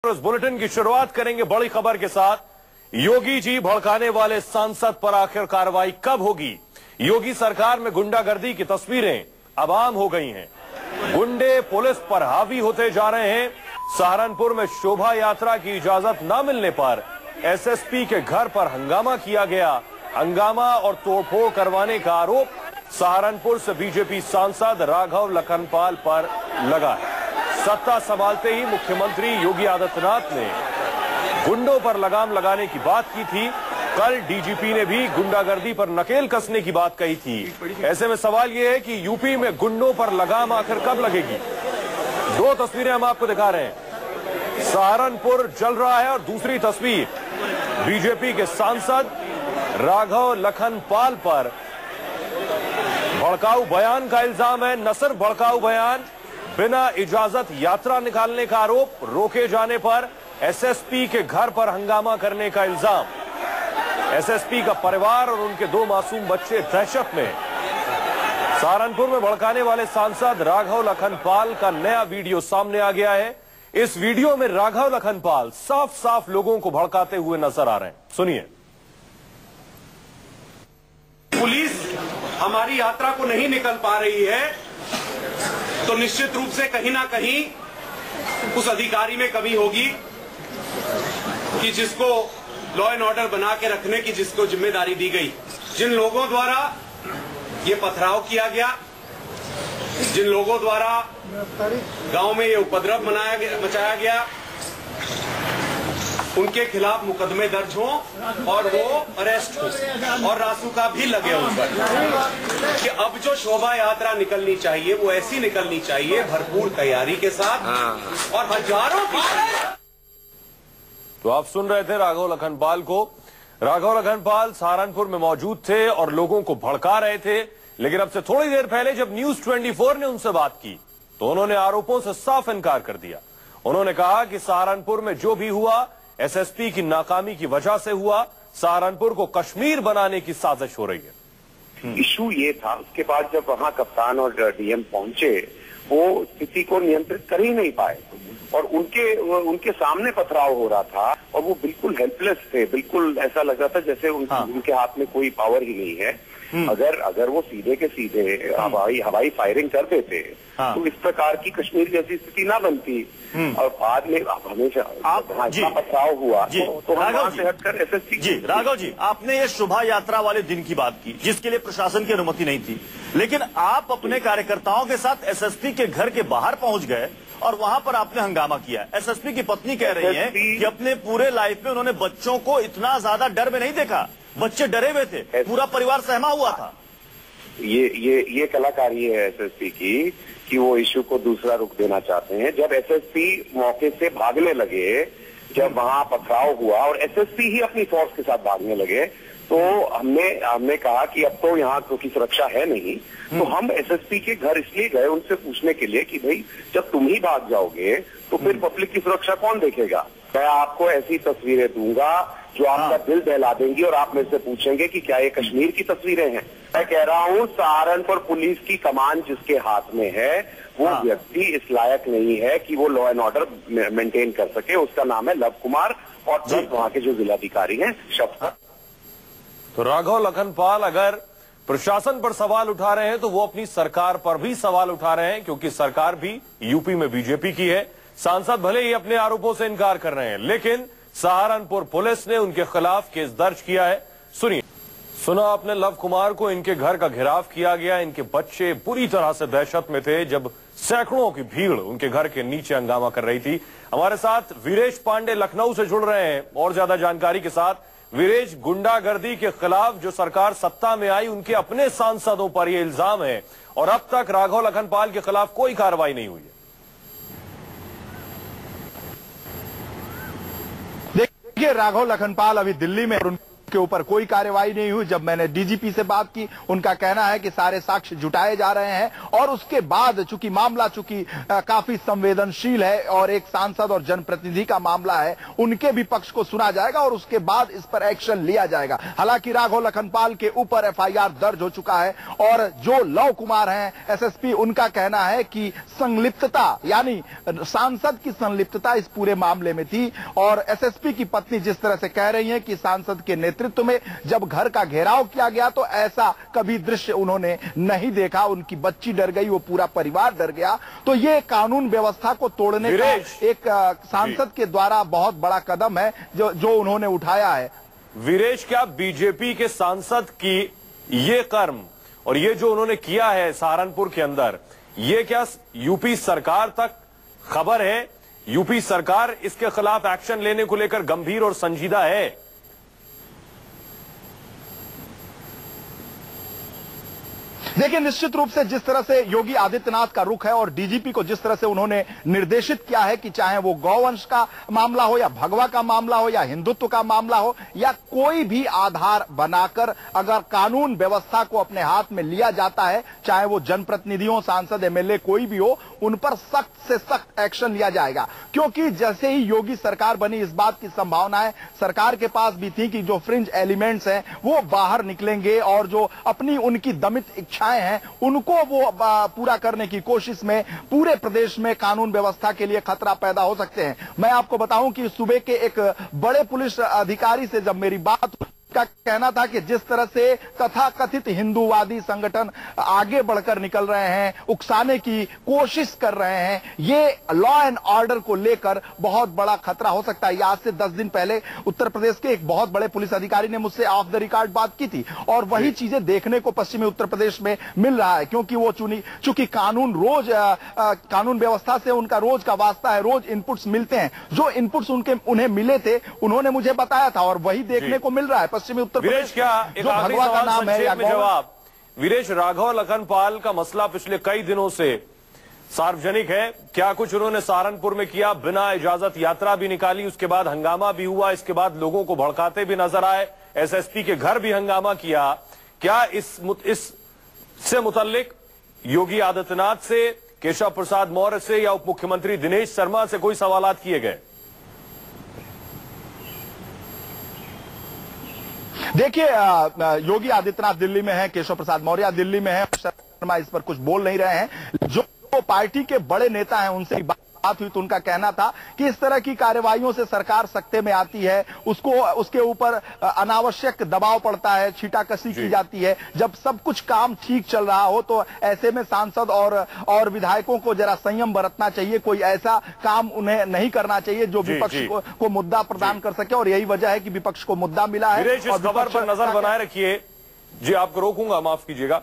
इस बुलेटिन की शुरुआत करेंगे बड़ी खबर के साथ। योगी जी भड़काने वाले सांसद पर आखिर कार्रवाई कब होगी? योगी सरकार में गुंडागर्दी की तस्वीरें अब आम हो गई हैं। गुंडे पुलिस पर हावी होते जा रहे हैं। सहारनपुर में शोभा यात्रा की इजाजत न मिलने पर एसएसपी के घर पर हंगामा किया गया। हंगामा और तोड़फोड़ करवाने का आरोप सहारनपुर से बीजेपी सांसद राघव लखनपाल पर लगा है। सत्ता संभालते ही मुख्यमंत्री योगी आदित्यनाथ ने गुंडों पर लगाम लगाने की बात की थी। कल डीजीपी ने भी गुंडागर्दी पर नकेल कसने की बात कही थी। ऐसे में सवाल यह है कि यूपी में गुंडों पर लगाम आखिर कब लगेगी? दो तस्वीरें हम आपको दिखा रहे हैं। सहारनपुर जल रहा है और दूसरी तस्वीर बीजेपी के सांसद राघव लखनपाल पर भड़काऊ बयान का इल्जाम है। न सिर्फ भड़काऊ बयान, बिना इजाजत यात्रा निकालने का आरोप, रोके जाने पर एसएसपी के घर पर हंगामा करने का इल्जाम। एसएसपी का परिवार और उनके दो मासूम बच्चे दहशत में। सहारनपुर में भड़काने वाले सांसद राघव लखनपाल का नया वीडियो सामने आ गया है। इस वीडियो में राघव लखनपाल साफ साफ लोगों को भड़काते हुए नजर आ रहे हैं। सुनिए। पुलिस हमारी यात्रा को नहीं निकल पा रही है तो निश्चित रूप से कहीं ना कहीं उस अधिकारी में कमी होगी कि जिसको लॉ एंड ऑर्डर बना के रखने की जिसको जिम्मेदारी दी गई। जिन लोगों द्वारा ये पथराव किया गया, जिन लोगों द्वारा गांव में ये उपद्रव मचाया गया, उनके खिलाफ मुकदमे दर्ज हो और वो अरेस्ट हो और रासुका भी लगे उन पर कि अब जो शोभा यात्रा निकलनी चाहिए वो ऐसी निकलनी चाहिए भरपूर तैयारी के साथ और हजारों की। तो आप सुन रहे थे राघव लखनपाल को। राघव लखनपाल सहारनपुर में मौजूद थे और लोगों को भड़का रहे थे। लेकिन अब से थोड़ी देर पहले जब न्यूज 24 ने उनसे बात की तो उन्होंने आरोपों से साफ इनकार कर दिया। उन्होंने कहा कि सहारनपुर में जो भी हुआ एसएसपी की नाकामी की वजह से हुआ। सहारनपुर को कश्मीर बनाने की साजिश हो रही है। इशू ये था, उसके बाद जब वहां कप्तान और डीएम पहुंचे वो स्थिति को नियंत्रित कर ही नहीं पाए और उनके सामने पथराव हो रहा था और वो बिल्कुल हेल्पलेस थे। बिल्कुल ऐसा लग रहा था जैसे उनके हाथ में कोई पावर ही नहीं है। अगर वो सीधे के सीधे हवाई फायरिंग कर देते तो इस प्रकार की कश्मीर जैसी स्थिति ना बनती। और बाद में हमेशा इतना पथराव हुआ तो वहां से हटकर एसएसपी। जी राघव जी, आपने ये शोभा यात्रा वाले दिन की बात की जिसके लिए प्रशासन की अनुमति नहीं थी, लेकिन आप अपने कार्यकर्ताओं के साथ एसएसपी के घर के बाहर पहुंच गए और वहां पर आपने हंगामा किया। एसएसपी की पत्नी कह रही है कि अपने पूरे लाइफ में उन्होंने बच्चों को इतना ज्यादा डर में नहीं देखा। बच्चे डरे हुए थे, पूरा परिवार सहमा हुआ था। ये कलाकारी है एसएसपी की कि वो इशू को दूसरा रुख देना चाहते हैं। जब एसएसपी मौके से भागने लगे, जब वहां पथराव हुआ और एसएसपी ही अपनी फोर्स के साथ भागने लगे तो हमने कहा कि अब तो यहाँ क्योंकि सुरक्षा है नहीं तो हम एसएसपी के घर इसलिए गए उनसे पूछने के लिए कि भाई जब तुम ही भाग जाओगे तो फिर पब्लिक की सुरक्षा कौन देखेगा। मैं आपको ऐसी तस्वीरें दूंगा जो आपका दिल दहला देंगी और आप मेरे से पूछेंगे कि क्या ये कश्मीर की तस्वीरें हैं। मैं कह रहा हूँ सहारनपुर पुलिस की कमान जिसके हाथ में है वो व्यक्ति इस लायक नहीं है कि वो लॉ एंड ऑर्डर मेंटेन कर सके। उसका नाम है लव कुमार और वहाँ के जो जिलाधिकारी हैं शब्द। तो राघव लखनपाल अगर प्रशासन पर सवाल उठा रहे हैं तो वो अपनी सरकार पर भी सवाल उठा रहे हैं, क्योंकि सरकार भी यूपी में बीजेपी की है। सांसद भले ही अपने आरोपों से इनकार कर रहे हैं, लेकिन सहारनपुर पुलिस ने उनके खिलाफ केस दर्ज किया है। सुनिए। सुना आपने, लव कुमार को इनके घर का घेराव किया गया। इनके बच्चे बुरी तरह से दहशत में थे जब सैकड़ों की भीड़ उनके घर के नीचे हंगामा कर रही थी। हमारे साथ वीरेश पांडे लखनऊ से जुड़ रहे हैं और ज्यादा जानकारी के साथ। वीरेश, गुंडागर्दी के खिलाफ जो सरकार सत्ता में आई उनके अपने सांसदों पर यह इल्जाम है और अब तक राघव लखनपाल के खिलाफ कोई कार्रवाई नहीं हुई है। देखिए, राघव लखनपाल अभी दिल्ली में के ऊपर कोई कार्रवाई नहीं हुई। जब मैंने डीजीपी से बात की, उनका कहना है कि सारे साक्ष्य जुटाए जा रहे हैं और उसके बाद चूंकि मामला काफी संवेदनशील है और एक सांसद और जनप्रतिनिधि का मामला है, उनके भी पक्ष को सुना जाएगा और उसके बाद इस पर एक्शन लिया जाएगा। हालांकि राघव लखनपाल के ऊपर एफआईआर दर्ज हो चुका है और जो लव कुमार हैं एसएसपी, उनका कहना है कि संलिप्तता यानी सांसद की संलिप्तता इस पूरे मामले में थी। और एसएसपी की पत्नी जिस तरह से कह रही है कि सांसद के नेतृत्व में जब घर का घेराव किया गया तो ऐसा कभी दृश्य उन्होंने नहीं देखा, उनकी बच्ची डर गई, वो पूरा परिवार डर गया। तो ये कानून व्यवस्था को तोड़ने का एक सांसद के द्वारा बहुत बड़ा कदम है जो उन्होंने उठाया है। वीरेश, क्या बीजेपी के सांसद की ये कर्म और ये जो उन्होंने किया है सहारनपुर के अंदर, ये क्या यूपी सरकार तक खबर है? यूपी सरकार इसके खिलाफ एक्शन लेने को लेकर गंभीर और संजीदा है? देखिए, निश्चित रूप से जिस तरह से योगी आदित्यनाथ का रुख है और डीजीपी को जिस तरह से उन्होंने निर्देशित किया है कि चाहे वो गौवंश का मामला हो या भगवा का मामला हो या हिंदुत्व का मामला हो या कोई भी आधार बनाकर अगर कानून व्यवस्था को अपने हाथ में लिया जाता है, चाहे वो जनप्रतिनिधियों, सांसद, एमएलए कोई भी हो, उन पर सख्त से सख्त एक्शन लिया जाएगा। क्योंकि जैसे ही योगी सरकार बनी, इस बात की संभावनाएं सरकार के पास भी थी कि जो फ्रिंज एलिमेंट्स हैं वो बाहर निकलेंगे और जो अपनी उनकी दमित इच्छाएं हैं उनको वो पूरा करने की कोशिश में पूरे प्रदेश में कानून व्यवस्था के लिए खतरा पैदा हो सकते हैं। मैं आपको बताऊं कि सुबह के एक बड़े पुलिस अधिकारी से जब मेरी बात का कहना था कि जिस तरह से तथाकथित हिंदूवादी संगठन आगे बढ़कर निकल रहे हैं, उकसाने की कोशिश कर रहे हैं, ये लॉ एंड ऑर्डर को लेकर बहुत बड़ा खतरा हो सकता है। आज से 10 दिन पहले उत्तर प्रदेश के एक बहुत बड़े पुलिस अधिकारी ने मुझसे ऑफ द रिकॉर्ड बात की थी और वही चीजें देखने को पश्चिमी उत्तर प्रदेश में मिल रहा है। क्योंकि वो चूंकि कानून व्यवस्था से उनका रोज का वास्ता है, रोज इनपुट्स मिलते हैं। जो इनपुट्स उन्हें मिले थे उन्होंने मुझे बताया था और वही देखने को मिल रहा है पश्चिमी उत्तर प्रदेश। वीरेश, क्या एक आखिरी सवाल संक्षेप में जवाब? वीरेश, राघव लखनपाल का मसला पिछले कई दिनों से सार्वजनिक है। क्या कुछ उन्होंने सहारनपुर में किया? बिना इजाजत यात्रा भी निकाली, उसके बाद हंगामा भी हुआ, इसके बाद लोगों को भड़काते भी नजर आए, एसएसपी के घर भी हंगामा किया। क्या इससे मुतल्लिक योगी आदित्यनाथ से, केशव प्रसाद मौर्य से या उप मुख्यमंत्री दिनेश शर्मा से कोई सवालात किए गए? देखिए, योगी आदित्यनाथ दिल्ली में है, केशव प्रसाद मौर्य दिल्ली में है, शर्मा इस पर कुछ बोल नहीं रहे हैं। जो पार्टी के बड़े नेता हैं उनसे बात हुई तो उनका कहना था कि इस तरह की कार्रवाइयों से सरकार सकते में आती है, उसके ऊपर अनावश्यक दबाव पड़ता है, छीटाकशी की जाती है। जब सब कुछ काम ठीक चल रहा हो तो ऐसे में सांसद और विधायकों को जरा संयम बरतना चाहिए, कोई ऐसा काम उन्हें नहीं करना चाहिए जो विपक्ष को मुद्दा प्रदान कर सके और यही वजह है कि विपक्ष को मुद्दा मिला है। इस खबर पर नजर बनाए रखिए। जी, आपको रोकूंगा, माफ कीजिएगा।